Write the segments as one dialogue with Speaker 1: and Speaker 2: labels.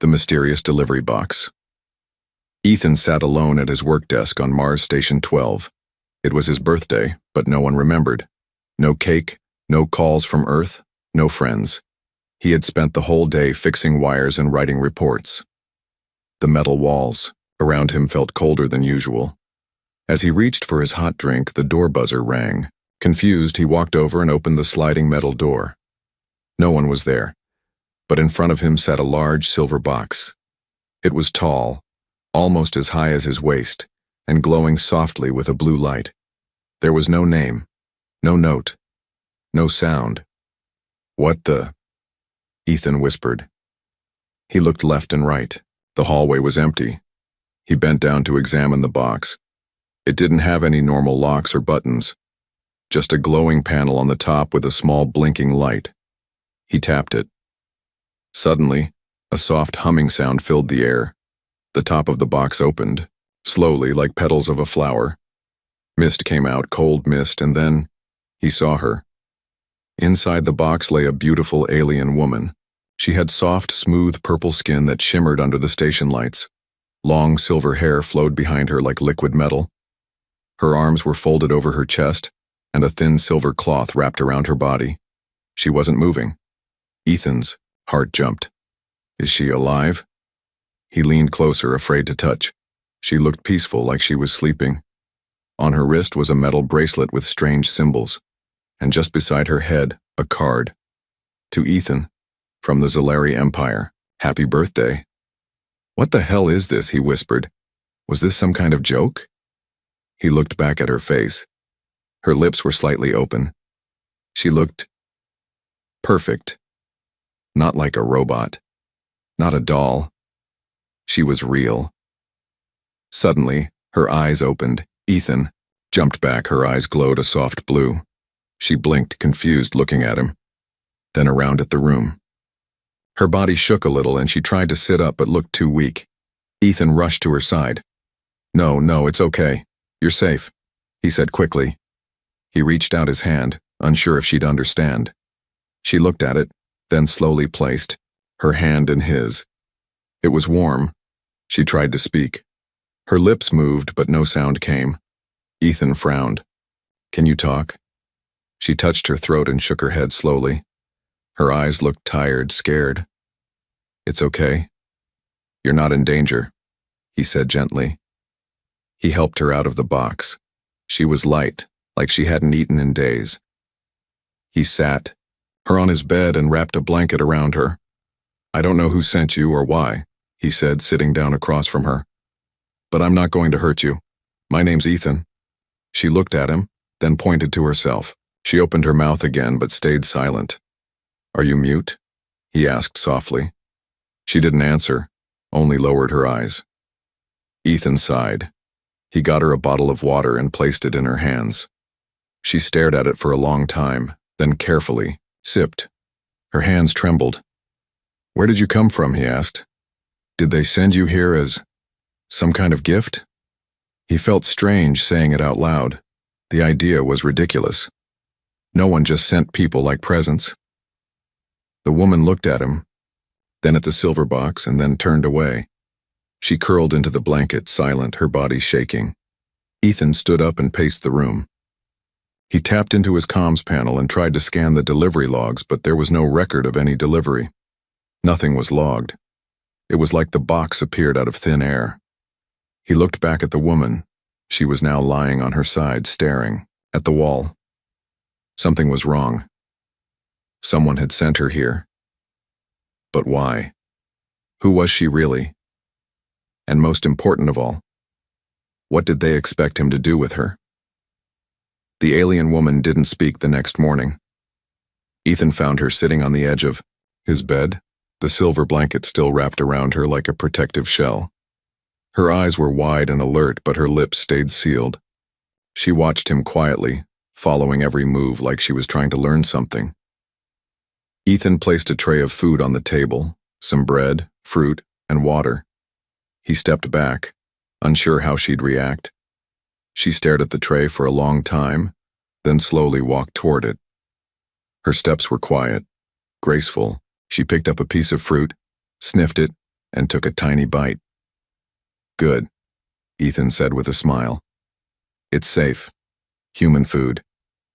Speaker 1: The mysterious delivery box. Ethan sat alone at his work desk on Mars Station 12. It was his birthday, but no one remembered. No cake, no calls from Earth, no friends. He had spent the whole day fixing wires and writing reports. The metal walls around him felt colder than usual. As he reached for his hot drink, the door buzzer rang. Confused, he walked over and opened the sliding metal door. No one was there, but in front of him sat a large silver box. It was tall, almost as high as his waist, and glowing softly with a blue light. There was no name, no note, no sound. "What the?" Ethan whispered. He looked left and right. The hallway was empty. He bent down to examine the box. It didn't have any normal locks or buttons, just a glowing panel on the top with a small blinking light. He tapped it. Suddenly, a soft humming sound filled the air. The top of the box opened, slowly like petals of a flower. Mist came out, cold mist, and then he saw her. Inside the box lay a beautiful alien woman. She had soft, smooth purple skin that shimmered under the station lights. Long silver hair flowed behind her like liquid metal. Her arms were folded over her chest, and a thin silver cloth wrapped around her body. She wasn't moving. Ethan's heart jumped. Is she alive? He leaned closer, afraid to touch. She looked peaceful, like she was sleeping. On her wrist was a metal bracelet with strange symbols, and just beside her head, a card. To Ethan, from the Zolari Empire, happy birthday. What the hell is this? He whispered. Was this some kind of joke? He looked back at her face. Her lips were slightly open. She looked perfect. Not like a robot. Not a doll. She was real. Suddenly, her eyes opened. Ethan jumped back. Her eyes glowed a soft blue. She blinked, confused, looking at him, then around at the room. Her body shook a little and she tried to sit up but looked too weak. Ethan rushed to her side. No, it's okay. You're safe, he said quickly. He reached out his hand, unsure if she'd understand. She looked at it, then slowly placed her hand in his. It was warm. She tried to speak. Her lips moved, but no sound came. Ethan frowned. Can you talk? She touched her throat and shook her head slowly. Her eyes looked tired, scared. It's okay. You're not in danger, he said gently. He helped her out of the box. She was light, like she hadn't eaten in days. He sat her on his bed and wrapped a blanket around her. I don't know who sent you or why, he said, sitting down across from her. But I'm not going to hurt you. My name's Ethan. She looked at him, then pointed to herself. She opened her mouth again but stayed silent. Are you mute? He asked softly. She didn't answer, only lowered her eyes. Ethan sighed. He got her a bottle of water and placed it in her hands. She stared at it for a long time, then carefully sipped. Her hands trembled. Where did you come from? He asked. Did they send you here as some kind of gift? He felt strange saying it out loud. The idea was ridiculous. No one just sent people like presents. The woman looked at him, then at the silver box, and then turned away. She curled into the blanket, silent, her body shaking. Ethan stood up and paced the room. He tapped into his comms panel and tried to scan the delivery logs, but there was no record of any delivery. Nothing was logged. It was like the box appeared out of thin air. He looked back at the woman. She was now lying on her side, staring at the wall. Something was wrong. Someone had sent her here. But why? Who was she really? And most important of all, what did they expect him to do with her? The alien woman didn't speak the next morning. Ethan found her sitting on the edge of his bed, the silver blanket still wrapped around her like a protective shell. Her eyes were wide and alert, but her lips stayed sealed. She watched him quietly, following every move like she was trying to learn something. Ethan placed a tray of food on the table, some bread, fruit, and water. He stepped back, unsure how she'd react. She stared at the tray for a long time, then slowly walked toward it. Her steps were quiet, graceful. She picked up a piece of fruit, sniffed it, and took a tiny bite. "Good," Ethan said with a smile. "It's safe. Human food.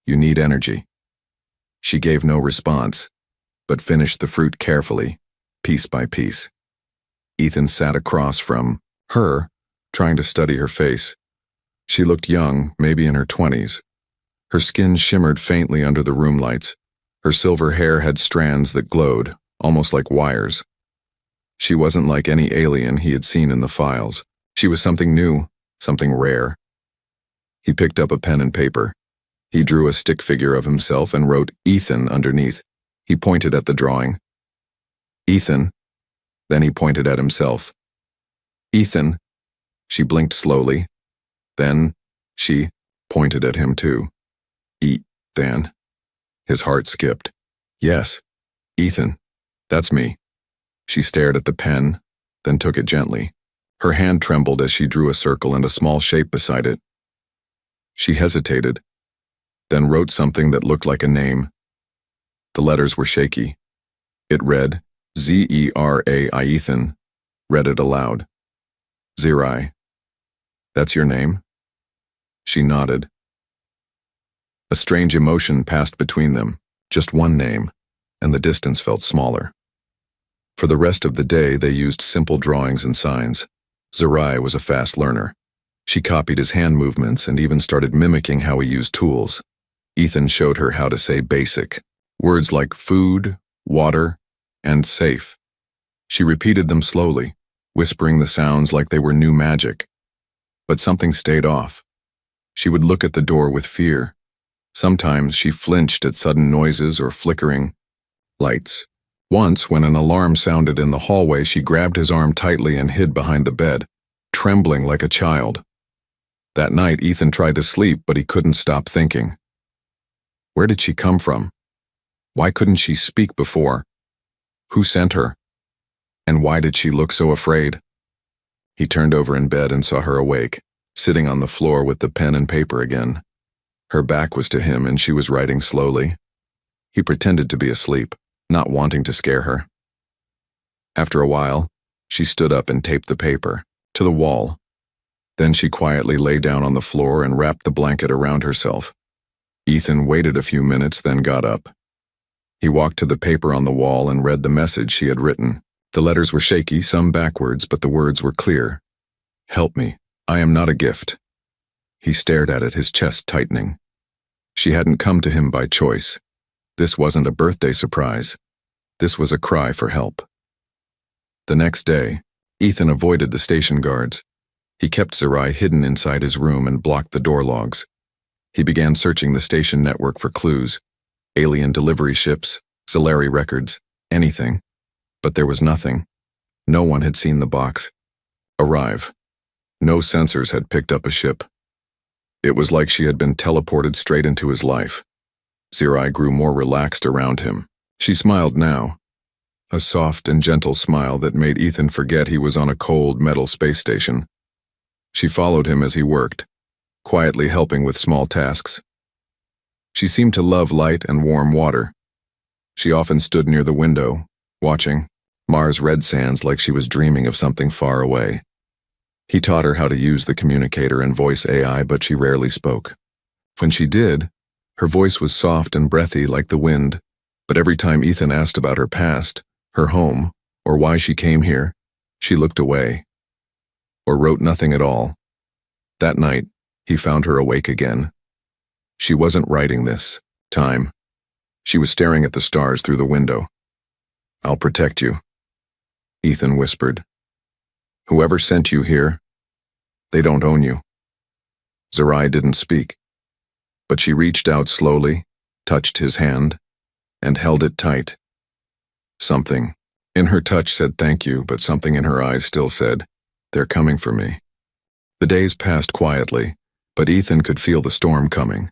Speaker 1: You need energy." She gave no response, but finished the fruit carefully, piece by piece. Ethan sat across from her, trying to study her face. She looked young, maybe in her 20s. Her skin shimmered faintly under the room lights. Her silver hair had strands that glowed, almost like wires. She wasn't like any alien he had seen in the files. She was something new, something rare. He picked up a pen and paper. He drew a stick figure of himself and wrote Ethan underneath. He pointed at the drawing. "Ethan." Then he pointed at himself. "Ethan." She blinked slowly. Then she pointed at him too. "Ethan." His heart skipped. "Yes, Ethan. That's me." She stared at the pen, then took it gently. Her hand trembled as she drew a circle and a small shape beside it. She hesitated, then wrote something that looked like a name. The letters were shaky. It read, Zerai. Ethan read it aloud. "Zerai. That's your name?" She nodded. A strange emotion passed between them, just one name, and the distance felt smaller. For the rest of the day, they used simple drawings and signs. Zerai was a fast learner. She copied his hand movements and even started mimicking how he used tools. Ethan showed her how to say basic, words like food, water, and safe. She repeated them slowly, whispering the sounds like they were new magic. But something stayed off. She would look at the door with fear. Sometimes she flinched at sudden noises or flickering lights. Once, when an alarm sounded in the hallway, she grabbed his arm tightly and hid behind the bed, trembling like a child. That night, Ethan tried to sleep, but he couldn't stop thinking. Where did she come from? Why couldn't she speak before? Who sent her? And why did she look so afraid? He turned over in bed and saw her awake, sitting on the floor with the pen and paper again. Her back was to him and she was writing slowly. He pretended to be asleep, not wanting to scare her. After a while, she stood up and taped the paper to the wall. Then she quietly lay down on the floor and wrapped the blanket around herself. Ethan waited a few minutes, then got up. He walked to the paper on the wall and read the message she had written. The letters were shaky, some backwards, but the words were clear. "Help me. I am not a gift." He stared at it, his chest tightening. She hadn't come to him by choice. This wasn't a birthday surprise. This was a cry for help. The next day, Ethan avoided the station guards. He kept Zerai hidden inside his room and blocked the door logs. He began searching the station network for clues, alien delivery ships, Solari records, anything. But there was nothing. No one had seen the box arrive. No sensors had picked up a ship. It was like she had been teleported straight into his life. Zerai grew more relaxed around him. She smiled now, a soft and gentle smile that made Ethan forget he was on a cold metal space station. She followed him as he worked, quietly helping with small tasks. She seemed to love light and warm water. She often stood near the window, watching Mars' red sands like she was dreaming of something far away. He taught her how to use the communicator and voice AI, but she rarely spoke. When she did, her voice was soft and breathy like the wind, but every time Ethan asked about her past, her home, or why she came here, she looked away, or wrote nothing at all. That night, he found her awake again. She wasn't writing this time. She was staring at the stars through the window. "I'll protect you," Ethan whispered. "Whoever sent you here, they don't own you." Zerai didn't speak, but she reached out slowly, touched his hand, and held it tight. Something in her touch said thank you, but something in her eyes still said, "They're coming for me." The days passed quietly, but Ethan could feel the storm coming.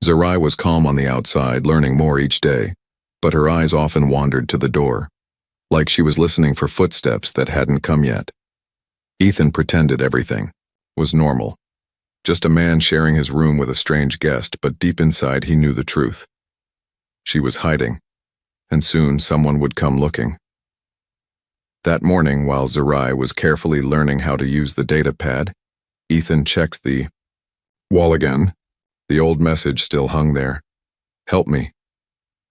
Speaker 1: Zerai was calm on the outside, learning more each day, but her eyes often wandered to the door, like she was listening for footsteps that hadn't come yet. Ethan pretended everything was normal, just a man sharing his room with a strange guest, but deep inside he knew the truth. She was hiding, and soon someone would come looking. That morning, while Zerai was carefully learning how to use the data pad, Ethan checked the wall again. The old message still hung there. Help me.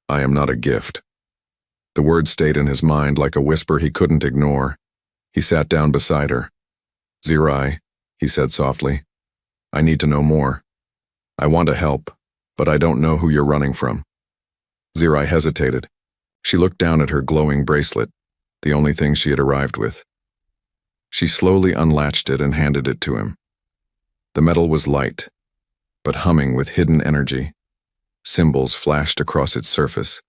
Speaker 1: I am not a gift. The word stayed in his mind like a whisper he couldn't ignore. He sat down beside her. Zerai, he said softly, I need to know more. I want to help, but I don't know who you're running from. Zerai hesitated. She looked down at her glowing bracelet, the only thing she had arrived with. She slowly unlatched it and handed it to him. The metal was light, but humming with hidden energy. Symbols flashed across its surface.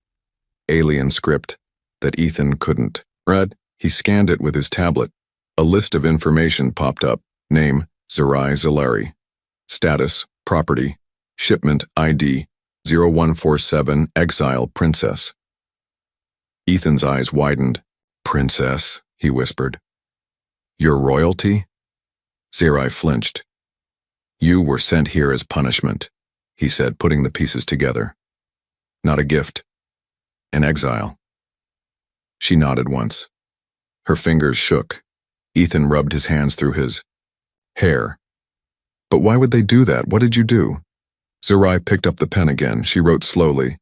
Speaker 1: Alien script that Ethan couldn't read. He scanned it with his tablet. A list of information popped up. Name, Zerai Zalari. Status, property. Shipment ID, 0147, Exile, Princess. Ethan's eyes widened. Princess, he whispered. Your royalty? Zerai flinched. You were sent here as punishment, he said, putting the pieces together. Not a gift. An exile. She nodded once. Her fingers shook. Ethan rubbed his hands through his hair. But why would they do that? What did you do? Zerai picked up the pen again. She wrote slowly.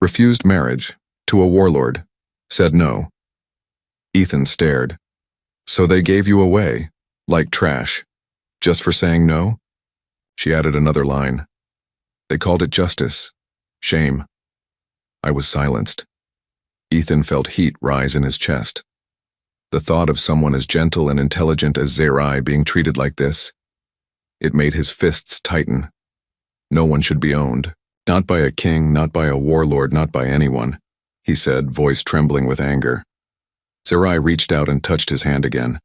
Speaker 1: Refused marriage to a warlord. Said no. Ethan stared. So they gave you away, like trash, just for saying no? She added another line. They called it justice. Shame. I was silenced. Ethan felt heat rise in his chest. The thought of someone as gentle and intelligent as Zerai being treated like this, it made his fists tighten. No one should be owned. Not by a king, not by a warlord, not by anyone, he said, voice trembling with anger. Zerai reached out and touched his hand again.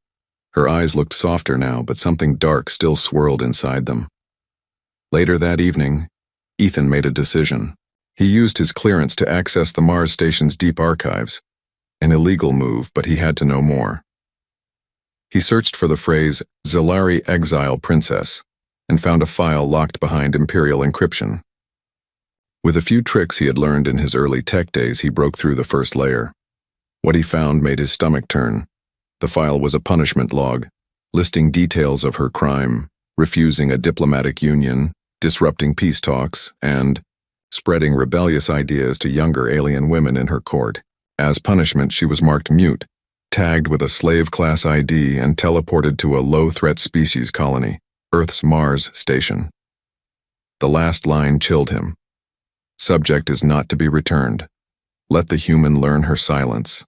Speaker 1: Her eyes looked softer now, but something dark still swirled inside them. Later that evening, Ethan made a decision. He used his clearance to access the Mars station's deep archives. An illegal move, but he had to know more. He searched for the phrase, Zalari Exile Princess, and found a file locked behind Imperial encryption. With a few tricks he had learned in his early tech days, he broke through the first layer. What he found made his stomach turn. The file was a punishment log, listing details of her crime, refusing a diplomatic union, disrupting peace talks, and spreading rebellious ideas to younger alien women in her court. As punishment, she was marked mute, tagged with a slave-class ID, and teleported to a low-threat species colony, Earth's Mars station. The last line chilled him. Subject is not to be returned. Let the human learn her silence.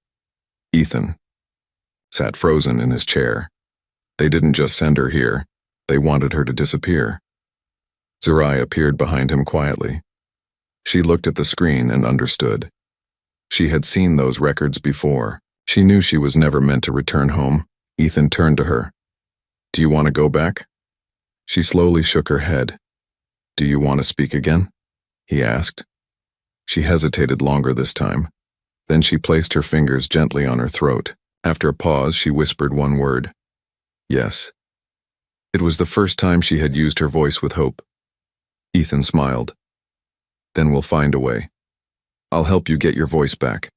Speaker 1: Ethan sat frozen in his chair. They didn't just send her here. They wanted her to disappear. Zerai appeared behind him quietly. She looked at the screen and understood. She had seen those records before. She knew she was never meant to return home. Ethan turned to her. Do you want to go back? She slowly shook her head. Do you want to speak again? He asked. She hesitated longer this time. Then she placed her fingers gently on her throat. After a pause, she whispered one word. Yes. It was the first time she had used her voice with hope. Ethan smiled. Then we'll find a way. I'll help you get your voice back.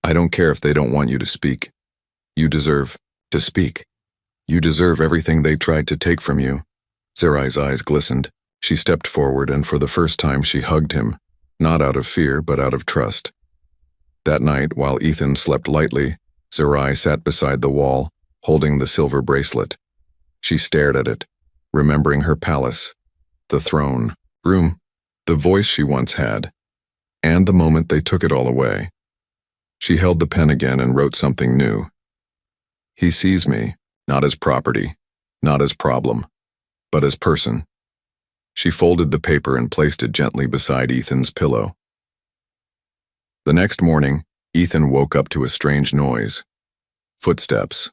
Speaker 1: I don't care if they don't want you to speak. You deserve to speak. You deserve everything they tried to take from you. Zerai's eyes glistened. She stepped forward, and for the first time she hugged him, not out of fear but out of trust. That night, while Ethan slept lightly, Zerai sat beside the wall, holding the silver bracelet. She stared at it, remembering her palace, the throne, room, the voice she once had, and the moment they took it all away. She held the pen again and wrote something new. He sees me, not as property, not as problem, but as person. She folded the paper and placed it gently beside Ethan's pillow. The next morning, Ethan woke up to a strange noise. Footsteps.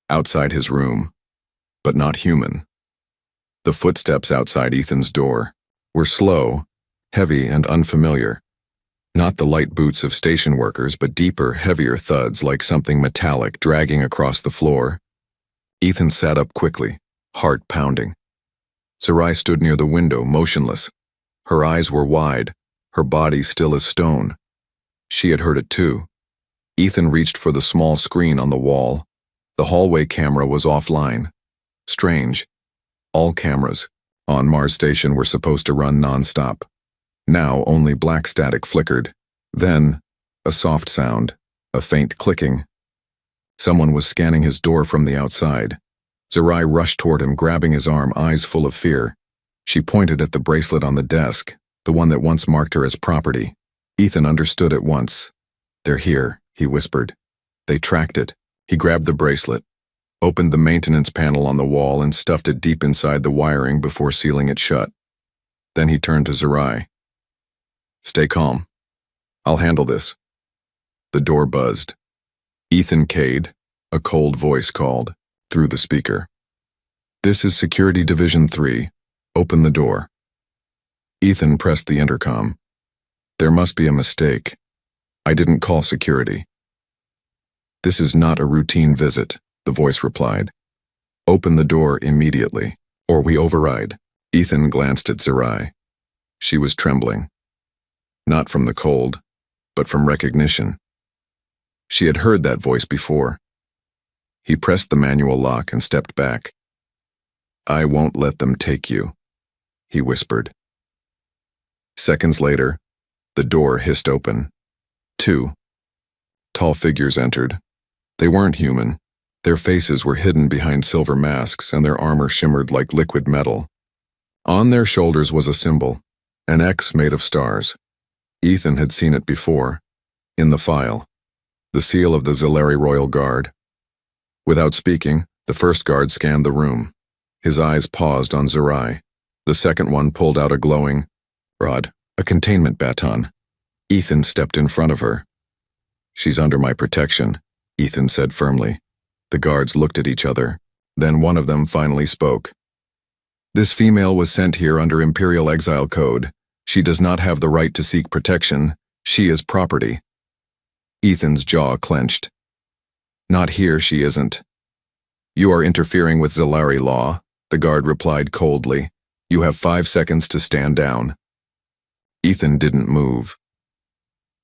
Speaker 1: Outside his room, but not human. The footsteps outside Ethan's door were slow, heavy, and unfamiliar. Not the light boots of station workers, but deeper, heavier thuds like something metallic dragging across the floor. Ethan sat up quickly, heart pounding. Zerai stood near the window, motionless. Her eyes were wide, her body still as stone. She had heard it too. Ethan reached for the small screen on the wall. The hallway camera was offline. Strange. All cameras on Mars Station were supposed to run non-stop. Now only black static flickered. Then, a soft sound, a faint clicking. Someone was scanning his door from the outside. Zerai rushed toward him, grabbing his arm, eyes full of fear. She pointed at the bracelet on the desk, the one that once marked her as property. Ethan understood at once. "They're here," he whispered. They tracked it. He grabbed the bracelet, opened the maintenance panel on the wall and stuffed it deep inside the wiring before sealing it shut. Then he turned to Zerai. "Stay calm. I'll handle this." The door buzzed. "Ethan Cade," a cold voice called, through the speaker. "This is Security Division 3. Open the door." Ethan pressed the intercom. "There must be a mistake. I didn't call security." "This is not a routine visit," the voice replied. "Open the door immediately, or we override." Ethan glanced at Zerai. She was trembling. Not from the cold, but from recognition. She had heard that voice before. He pressed the manual lock and stepped back. "I won't let them take you," he whispered. Seconds later, the door hissed open. 2 tall figures entered. They weren't human. Their faces were hidden behind silver masks and their armor shimmered like liquid metal. On their shoulders was a symbol, an X made of stars. Ethan had seen it before, in the file, the seal of the Zilari Royal Guard. Without speaking, the first guard scanned the room. His eyes paused on Zerai. The second one pulled out a glowing rod, a containment baton. Ethan stepped in front of her. "She's under my protection," Ethan said firmly. The guards looked at each other. Then one of them finally spoke. "This female was sent here under Imperial exile code. She does not have the right to seek protection. She is property." Ethan's jaw clenched. "Not here, she isn't." "You are interfering with Zilari law," the guard replied coldly. "You have 5 seconds to stand down." Ethan didn't move.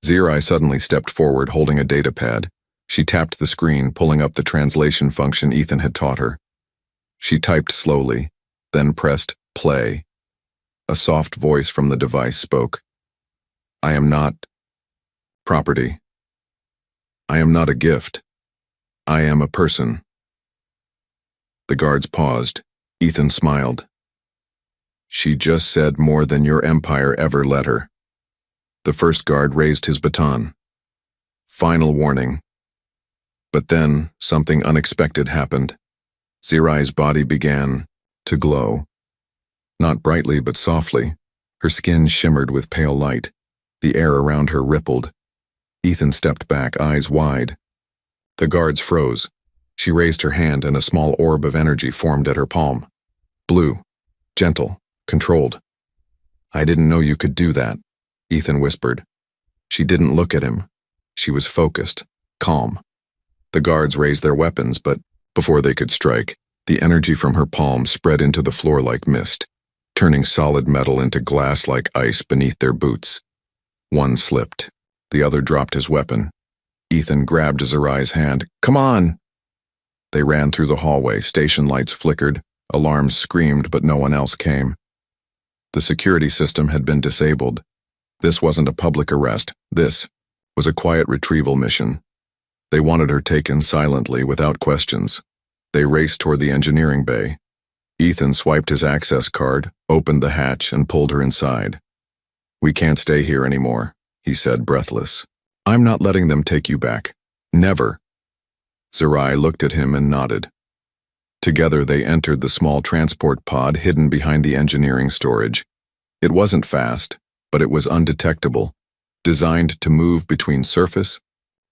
Speaker 1: Zerai suddenly stepped forward, holding a datapad. She tapped the screen, pulling up the translation function Ethan had taught her. She typed slowly, then pressed play. A soft voice from the device spoke. "I am not property. I am not a gift. I am a person." The guards paused. Ethan smiled. "She just said more than your empire ever let her." The first guard raised his baton. "Final warning." But then, something unexpected happened. Zerai's body began to glow. Not brightly, but softly. Her skin shimmered with pale light. The air around her rippled. Ethan stepped back, eyes wide. The guards froze. She raised her hand and a small orb of energy formed at her palm. Blue, gentle, controlled. "I didn't know you could do that," Ethan whispered. She didn't look at him. She was focused, calm. The guards raised their weapons, but before they could strike, the energy from her palm spread into the floor like mist, turning solid metal into glass like ice beneath their boots. One slipped. The other dropped his weapon. Ethan grabbed Zerai's hand. "Come on!" They ran through the hallway. Station lights flickered. Alarms screamed, but no one else came. The security system had been disabled. This wasn't a public arrest. This was a quiet retrieval mission. They wanted her taken silently, without questions. They raced toward the engineering bay. Ethan swiped his access card, opened the hatch, and pulled her inside. "We can't stay here anymore," he said, breathless. "I'm not letting them take you back. Never." Zerai looked at him and nodded. Together they entered the small transport pod hidden behind the engineering storage. It wasn't fast, but it was undetectable, designed to move between surface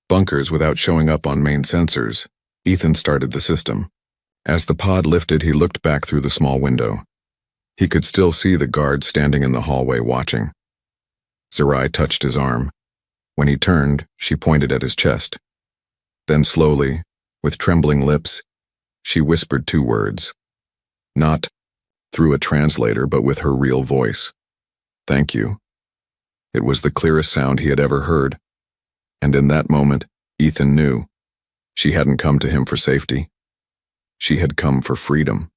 Speaker 1: bunkers without showing up on main sensors. Ethan started the system. As the pod lifted, he looked back through the small window. He could still see the guards standing in the hallway watching. Zerai touched his arm. When he turned, she pointed at his chest. Then slowly, with trembling lips, she whispered 2 words. Not through a translator, but with her real voice. "Thank you." It was the clearest sound he had ever heard. And in that moment, Ethan knew. She hadn't come to him for safety. She had come for freedom.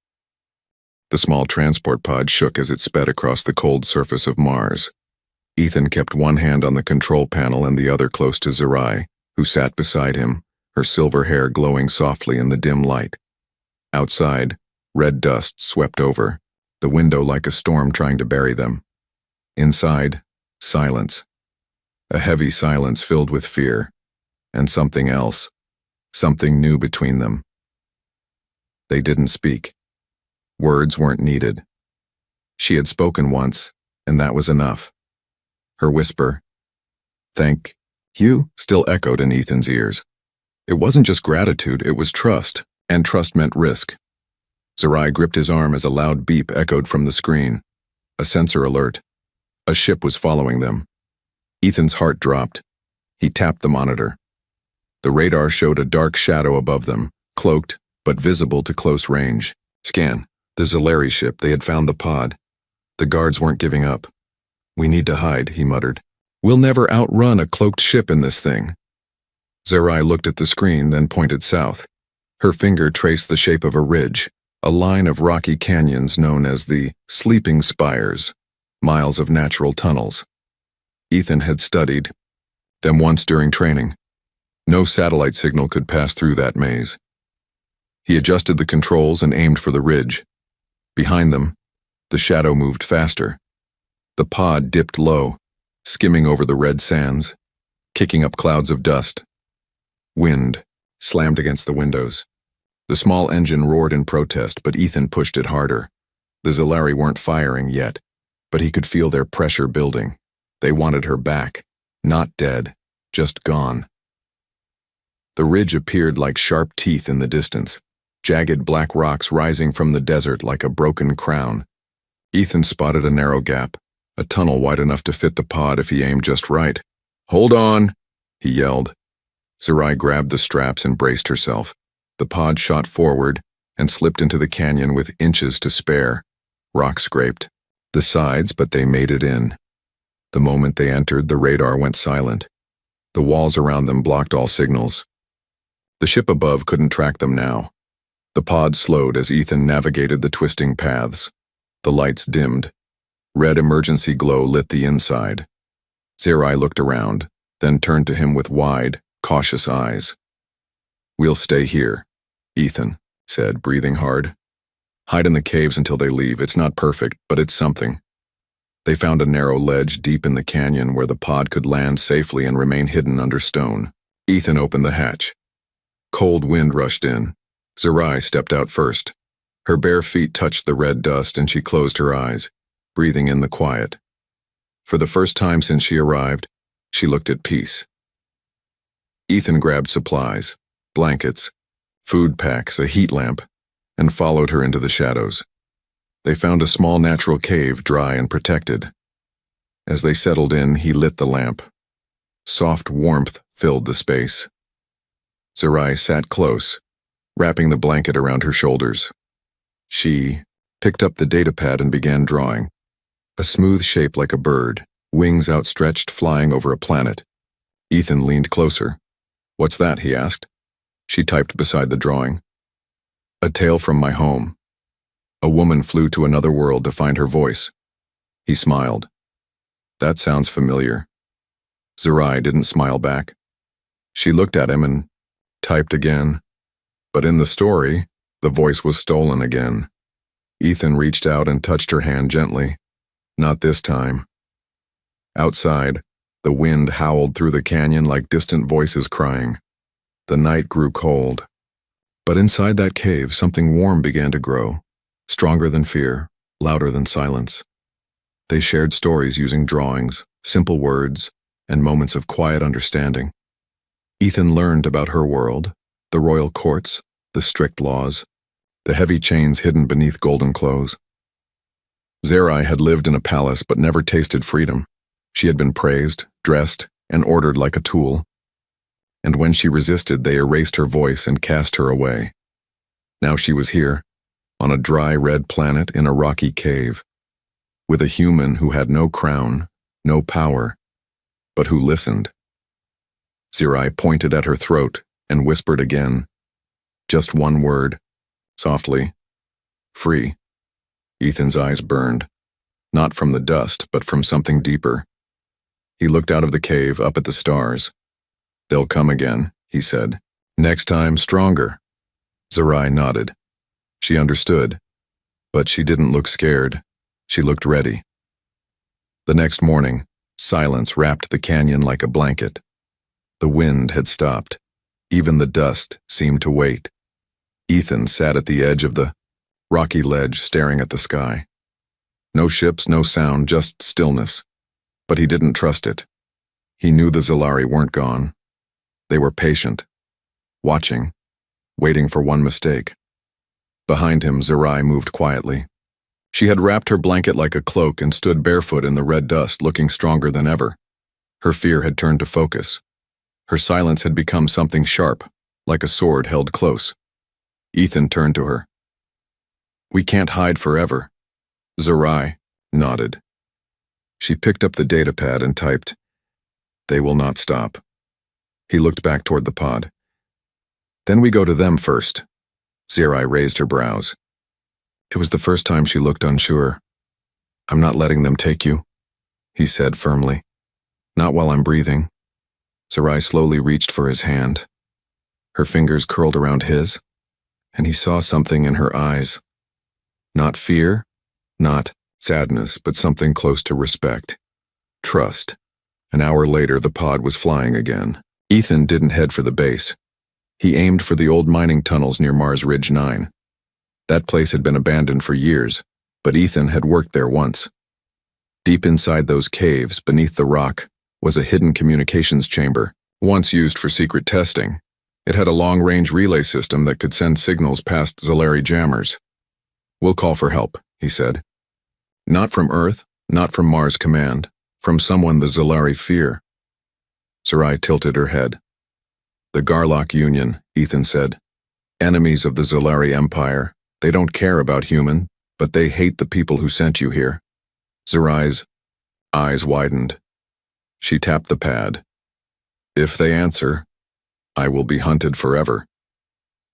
Speaker 1: The small transport pod shook as it sped across the cold surface of Mars. Ethan kept one hand on the control panel and the other close to Zerai, who sat beside him, her silver hair glowing softly in the dim light. Outside, red dust swept over, the window like a storm trying to bury them. Inside, silence. A heavy silence filled with fear, and something else, something new between them. They didn't speak. Words weren't needed. She had spoken once, and that was enough. Her whisper, "Thank you," still echoed in Ethan's ears. It wasn't just gratitude, it was trust, and trust meant risk. Zerai gripped his arm as a loud beep echoed from the screen. A sensor alert. A ship was following them. Ethan's heart dropped. He tapped the monitor. The radar showed a dark shadow above them, cloaked, but visible to close range. Scan. The Zalari ship, they had found the pod. The guards weren't giving up. "We need to hide," he muttered. "We'll never outrun a cloaked ship in this thing." Zerai looked at the screen, then pointed south. Her finger traced the shape of a ridge, a line of rocky canyons known as the sleeping spires, miles of natural tunnels. Ethan had studied them once during training. No satellite signal could pass through that maze. He adjusted the controls and aimed for the ridge. Behind them, the shadow moved faster. The pod dipped low, skimming over the red sands, kicking up clouds of dust. Wind slammed against the windows. The small engine roared in protest, but Ethan pushed it harder. The Zalari weren't firing yet, but he could feel their pressure building. They wanted her back, not dead, just gone. The ridge appeared like sharp teeth in the distance, jagged black rocks rising from the desert like a broken crown. Ethan spotted a narrow gap, a tunnel wide enough to fit the pod if he aimed just right. "Hold on," he yelled. Zerai grabbed the straps and braced herself. The pod shot forward and slipped into the canyon with inches to spare. Rocks scraped the sides, but they made it in. The moment they entered, the radar went silent. The walls around them blocked all signals. The ship above couldn't track them now. The pod slowed as Ethan navigated the twisting paths. The lights dimmed. Red emergency glow lit the inside. Zerai looked around, then turned to him with wide, cautious eyes. "We'll stay here," Ethan said, breathing hard. "Hide in the caves until they leave. It's not perfect, but it's something." They found a narrow ledge deep in the canyon where the pod could land safely and remain hidden under stone. Ethan opened the hatch. Cold wind rushed in. Zerai stepped out first. Her bare feet touched the red dust and she closed her eyes, breathing in the quiet. For the first time since she arrived, she looked at peace. Ethan grabbed supplies, blankets, food packs, a heat lamp, and followed her into the shadows. They found a small natural cave, dry and protected. As they settled in, he lit the lamp. Soft warmth filled the space. Zerai sat close, wrapping the blanket around her shoulders. She picked up the datapad and began drawing. A smooth shape like a bird, wings outstretched, flying over a planet. Ethan leaned closer. "What's that?" he asked. She typed beside the drawing. "A tale from my home. A woman flew to another world to find her voice." He smiled. "That sounds familiar." Zerai didn't smile back. She looked at him and typed again. But in the story, the voice was stolen again. Ethan reached out and touched her hand gently. Not this time. Outside, the wind howled through the canyon like distant voices crying. The night grew cold. But inside that cave, something warm began to grow, stronger than fear, louder than silence. They shared stories using drawings, simple words, and moments of quiet understanding. Ethan learned about her world, the royal courts, the strict laws, the heavy chains hidden beneath golden clothes. Zerai had lived in a palace but never tasted freedom. She had been praised, dressed, and ordered like a tool. And when she resisted, they erased her voice and cast her away. Now she was here, on a dry red planet in a rocky cave, with a human who had no crown, no power, but who listened. Zirai pointed at her throat and whispered again. Just one word, softly. Free. Ethan's eyes burned, not from the dust, but from something deeper. He looked out of the cave up at the stars. They'll come again, he said. Next time, stronger. Zirai nodded. She understood, but she didn't look scared. She looked ready. The next morning, silence wrapped the canyon like a blanket. The wind had stopped. Even the dust seemed to wait. Ethan sat at the edge of the rocky ledge, staring at the sky. No ships, no sound, just stillness. But he didn't trust it. He knew the Zalari weren't gone. They were patient, watching, waiting for one mistake. Behind him, Zirai moved quietly. She had wrapped her blanket like a cloak and stood barefoot in the red dust, looking stronger than ever. Her fear had turned to focus. Her silence had become something sharp, like a sword held close. Ethan turned to her. We can't hide forever. Zirai nodded. She picked up the datapad and typed, They will not stop. He looked back toward the pod. Then we go to them first. Zirai raised her brows. It was the first time she looked unsure. I'm not letting them take you, he said firmly. Not while I'm breathing. Zirai slowly reached for his hand. Her fingers curled around his, and he saw something in her eyes. Not fear, not sadness, but something close to respect. Trust. An hour later, the pod was flying again. Ethan didn't head for the base. He aimed for the old mining tunnels near Mars Ridge 9. That place had been abandoned for years, but Ethan had worked there once. Deep inside those caves, beneath the rock, was a hidden communications chamber, once used for secret testing. It had a long-range relay system that could send signals past Zalari jammers. We'll call for help, he said. Not from Earth, not from Mars Command, from someone the Zalari fear. Zirai tilted her head. The Garlock Union, Ethan said. Enemies of the Zalari Empire. They don't care about human, but they hate the people who sent you here. Zirai's eyes widened. She tapped the pad. If they answer, I will be hunted forever.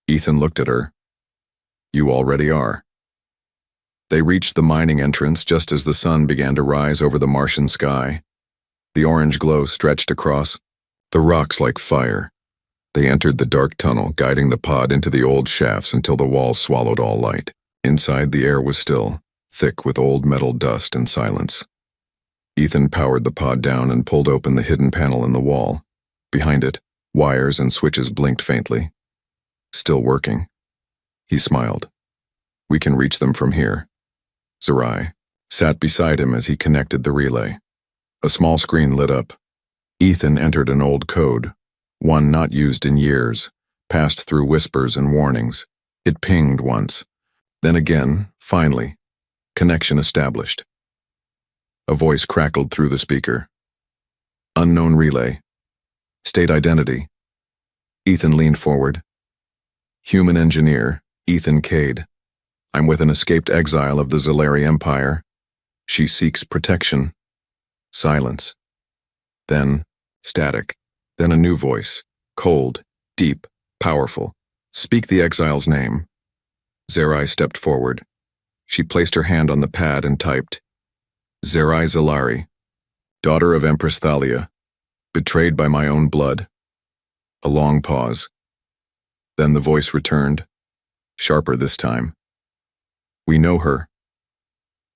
Speaker 1: Ethan looked at her. You already are. They reached the mining entrance just as the sun began to rise over the Martian sky. The orange glow stretched across the rocks like fire. They entered the dark tunnel, guiding the pod into the old shafts until the walls swallowed all light. Inside, the air was still, thick with old metal dust and silence. Ethan powered the pod down and pulled open the hidden panel in the wall. Behind it, wires and switches blinked faintly. Still working. He smiled. We can reach them from here. Zirai sat beside him as he connected the relay. A small screen lit up. Ethan entered an old code, one not used in years, passed through whispers and warnings. It pinged once. Then again, finally, connection established. A voice crackled through the speaker. Unknown relay. State identity. Ethan leaned forward. Human engineer, Ethan Cade. I'm with an escaped exile of the Zalari Empire. She seeks protection. Silence. Then, static. Then a new voice. Cold, deep, powerful. Speak the exile's name. Zirai stepped forward. She placed her hand on the pad and typed, Zirai Zalari, daughter of Empress Thalia, betrayed by my own blood. A long pause. Then the voice returned, sharper this time. We know her.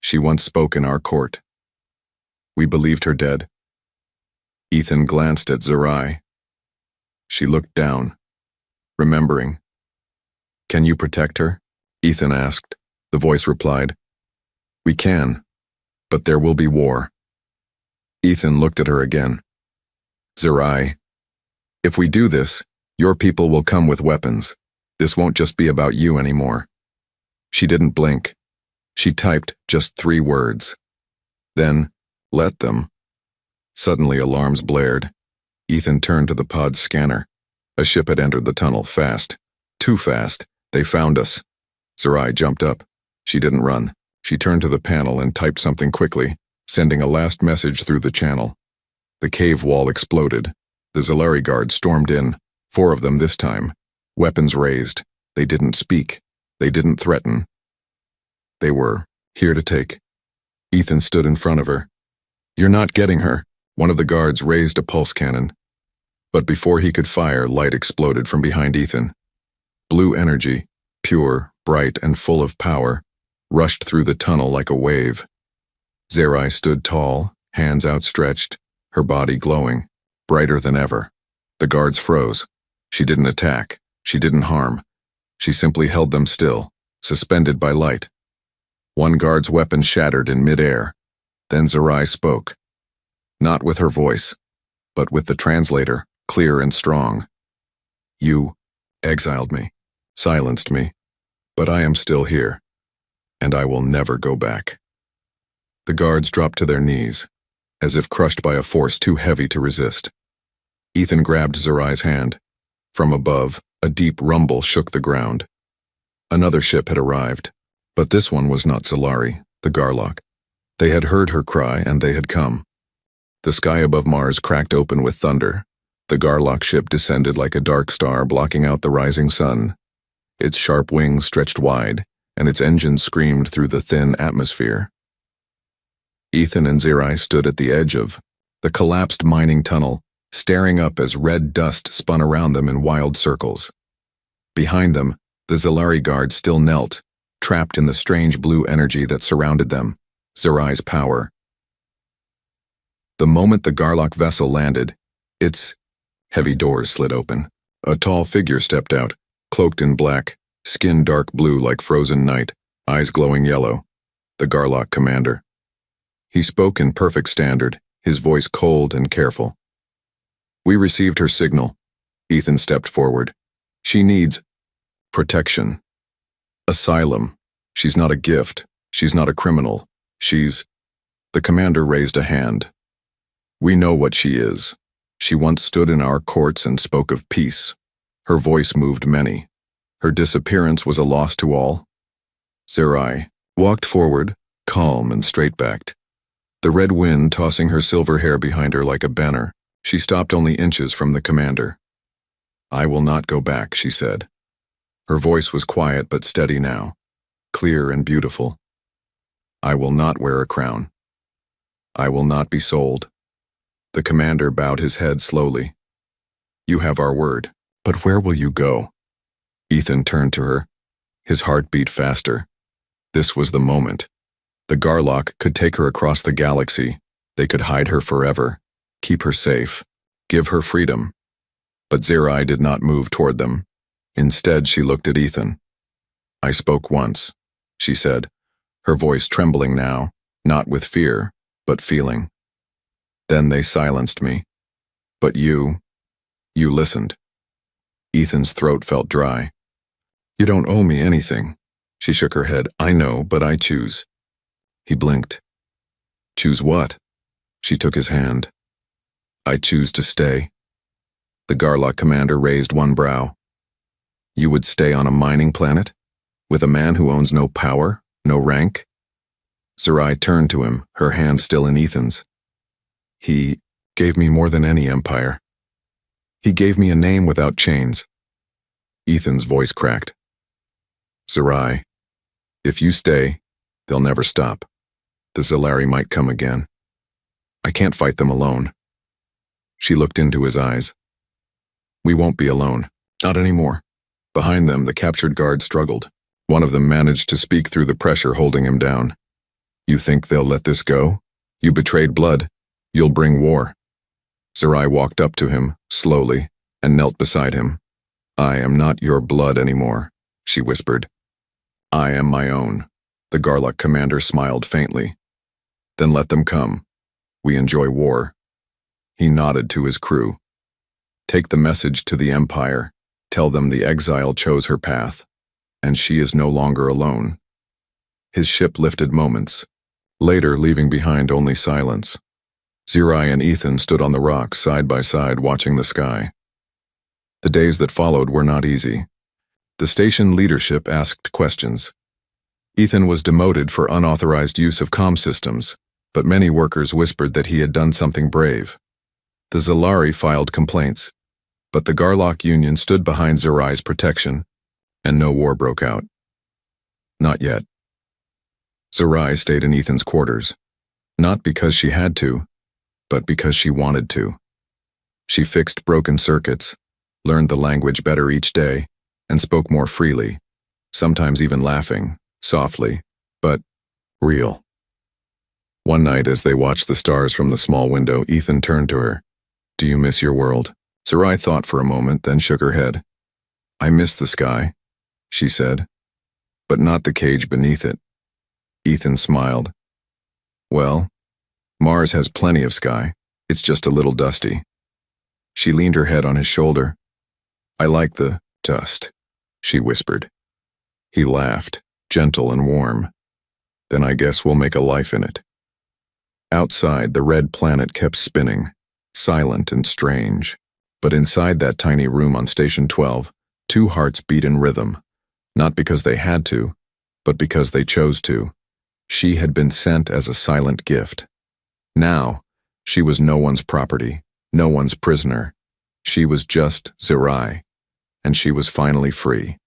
Speaker 1: She once spoke in our court. We believed her dead. Ethan glanced at Zirai. She looked down, remembering. Can you protect her? Ethan asked. The voice replied, We can, but there will be war. Ethan looked at her again. Zirai, if we do this, your people will come with weapons. This won't just be about you anymore. She didn't blink. She typed just 3 words. Then, let them. Suddenly alarms blared. Ethan turned to the pod's scanner. A ship had entered the tunnel fast. Too fast. They found us. Zirai jumped up. She didn't run. She turned to the panel and typed something quickly, sending a last message through the channel. The cave wall exploded. The Zalari guards stormed in, 4 of them this time, weapons raised. They didn't speak. They didn't threaten. They were here to take. Ethan stood in front of her. "You're not getting her." One of the guards raised a pulse cannon. But before he could fire, light exploded from behind Ethan. Blue energy, pure, bright, and full of power, rushed through the tunnel like a wave. Zerai stood tall, hands outstretched, her body glowing, brighter than ever. The guards froze. She didn't attack. She didn't harm. She simply held them still, suspended by light. One guard's weapon shattered in midair. Then Zerai spoke. Not with her voice, but with the translator, clear and strong. "You exiled me, silenced me, but I am still here, and I will never go back." The guards dropped to their knees, as if crushed by a force too heavy to resist. Ethan grabbed Zerai's hand. From above, a deep rumble shook the ground. Another ship had arrived, but this one was not Zalari, the Garlock. They had heard her cry, and they had come. The sky above Mars cracked open with thunder. The Garlock ship descended like a dark star, blocking out the rising sun. Its sharp wings stretched wide, and its engines screamed through the thin atmosphere. Ethan and Zerai stood at the edge of the collapsed mining tunnel, staring up as red dust spun around them in wild circles. Behind them, the Zalari guard still knelt, trapped in the strange blue energy that surrounded them, Zerai's power. The moment the Garlock vessel landed, its heavy doors slid open. A tall figure stepped out, cloaked in black, skin dark blue like frozen night, eyes glowing yellow. The Garlock commander. He spoke in perfect standard, his voice cold and careful. "We received her signal." Ethan stepped forward. "She needs protection. Asylum. She's not a gift. She's not a criminal. She's..." The commander raised a hand. "We know what she is. She once stood in our courts and spoke of peace. Her voice moved many. Her disappearance was a loss to all." Zerai walked forward, calm and straight-backed, the red wind tossing her silver hair behind her like a banner. She stopped only inches from the commander. "I will not go back," she said. Her voice was quiet but steady now, clear and beautiful. "I will not wear a crown. I will not be sold." The commander bowed his head slowly. "You have our word, but where will you go?" Ethan turned to her. His heart beat faster. This was the moment. The Garlock could take her across the galaxy. They could hide her forever, keep her safe, give her freedom. But Zerai did not move toward them. Instead, she looked at Ethan. "I spoke once," she said, her voice trembling now, not with fear, but feeling. "Then they silenced me. But you listened." Ethan's throat felt dry. "You don't owe me anything." She shook her head. "I know, but I choose." He blinked. "Choose what?" She took his hand. "I choose to stay." The Garlock commander raised one brow. "You would stay on a mining planet? With a man who owns no power, no rank?" Zerai turned to him, her hand still in Ethan's. "He gave me more than any empire. He gave me a name without chains." Ethan's voice cracked. "Zerai, if you stay, they'll never stop. The Zalari might come again. I can't fight them alone." She looked into his eyes. "We won't be alone. Not anymore." Behind them, the captured guard struggled. One of them managed to speak through the pressure holding him down. "You think they'll let this go? You betrayed blood. You'll bring war." Zerai walked up to him, slowly, and knelt beside him. "I am not your blood anymore," she whispered. "I am my own." The Garlock commander smiled faintly. "Then let them come. We enjoy war." He nodded to his crew. "Take the message to the Empire. Tell them the exile chose her path, and she is no longer alone." His ship lifted moments, later leaving behind only silence. Zerai and Ethan stood on the rocks side by side watching the sky. The days that followed were not easy. The station leadership asked questions. Ethan was demoted for unauthorized use of comm systems, but many workers whispered that he had done something brave. The Zalari filed complaints, but the Garlock Union stood behind Zerai's protection, and no war broke out. Not yet. Zerai stayed in Ethan's quarters, not because she had to, but because she wanted to. She fixed broken circuits, learned the language better each day, and spoke more freely, sometimes even laughing, softly, but real. One night as they watched the stars from the small window, Ethan turned to her. "Do you miss your world?" Zerai thought for a moment, then shook her head. "I miss the sky," she said, "but not the cage beneath it." Ethan smiled. "Well, Mars has plenty of sky. It's just a little dusty." She leaned her head on his shoulder. "I like the dust," she whispered. He laughed, gentle and warm. "Then I guess we'll make a life in it." Outside, the red planet kept spinning, silent and strange. But inside that tiny room on Station 12, two hearts beat in rhythm, not because they had to, but because they chose to. She had been sent as a silent gift. Now, she was no one's property, no one's prisoner. She was just Zerai, and she was finally free.